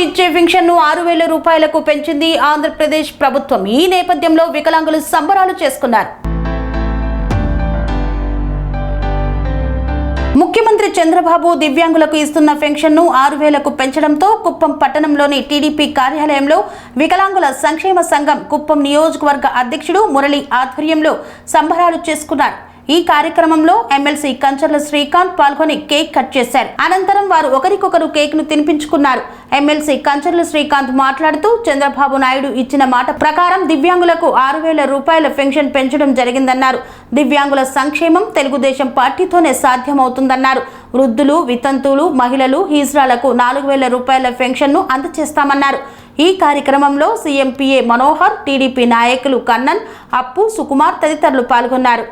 ఇచ్చే పెన్షన్ను 6,000 రూపాయలకు పెంచింది ఆంధ్రప్రదేశ్ ప్రభుత్వం. ఈ నేపథ్యంలో వికలాంగులు సంబరాలు చేసుకున్నారు. ముఖ్యమంత్రి చంద్రబాబు దివ్యాంగులకు ఇస్తున్న పెన్షన్ను 6,000కు పెంచడంతో కుప్పం పట్టణంలోని టీడీపీ కార్యాలయంలో వికలాంగుల సంక్షేమ సంఘం కుప్పం నియోజకవర్గ అధ్యక్షుడు మురళి ఆధ్వర్యంలో సంబరాలు చేసుకున్నారు. ఈ కార్యక్రమంలో ఎమ్మెల్సీ కంచర్ల శ్రీకాంత్ పాల్గొని కేక్ కట్ చేశారు. అనంతరం వారు ఒకరికొకరు కేక్ ను తినిపించుకున్నారు. ఎమ్మెల్సీ కంచర్ల శ్రీకాంత్ మాట్లాడుతూ చంద్రబాబు నాయుడు ఇచ్చిన మాట ప్రకారం దివ్యాంగులకు 6,000 రూపాయల పెన్షన్ పెంచడం జరిగిందన్నారు. దివ్యాంగుల సంక్షేమం తెలుగుదేశం పార్టీతోనే సాధ్యమవుతుందన్నారు. వృద్ధులు, వితంతువులు, మహిళలు, హిజ్రాలకు 4,000 రూపాయల పెన్షన్ ను అందజేస్తామన్నారు. ఈ కార్యక్రమంలో సీఎంపీఏ మనోహర్, టీడీపీ నాయకులు కన్నన్, అప్పు, సుకుమార్ తదితరులు పాల్గొన్నారు.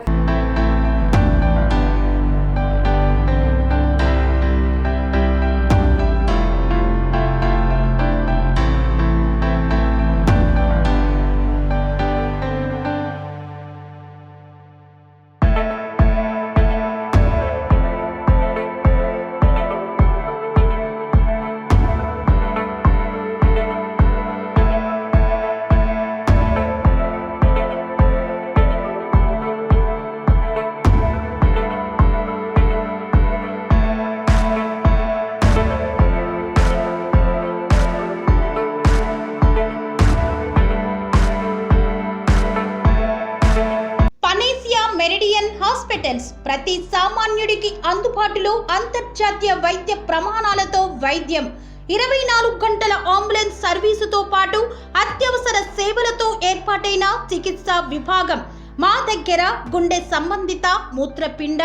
మెరిడియన్ హాస్పిటల్స్ ప్రతి సామాన్యుడికి అందుబాటులో అంతర్జాతీయ వైద్య ప్రమాణాలతో వైద్యం, 24 గంటల అంబులెన్స్ సర్వీసుతో పాటు అత్యవసర సేవలతో ఏర్పాటైన చికిత్సా విభాగం. మా దగ్గర గుండె సంబంధిత, మూత్రపిండ,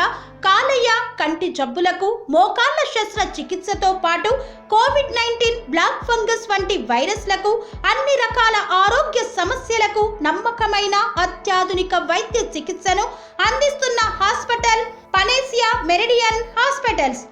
కాలేయ, కంటి జబ్బులకు, మోకాళ్ల శస్త్ర చికిత్సతో పాటు కోవిడ్-19, బ్లాక్ ఫంగస్ వంటి వైరస్లకు, అన్ని రకాల ఆరోగ్య సమస్యలకు నమ్మకమైన అత్యాధునిక వైద్య చికిత్సను అందిస్తున్న హాస్పిటల్ పనేసియా మెరిడియన్ హాస్పిటల్స్.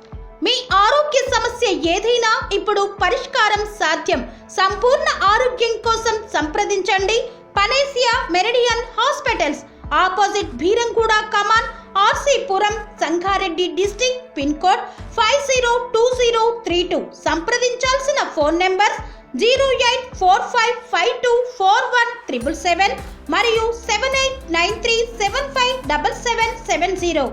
మీ ఆరోగ్య సమస్య ఏదైనా ఇప్పుడు పరిష్కారం సాధ్యం. సంపూర్ణ ఆరోగ్యం కోసం సంప్రదించండి Panacea Meridian hospitals, opposite Bheeramguda కమాన్, RC Puram, Sangareddy district, pin code 502032. సంప్రదించాల్సిన ఫోన్ నెంబర్ 0845524177 మరియు 7893757770.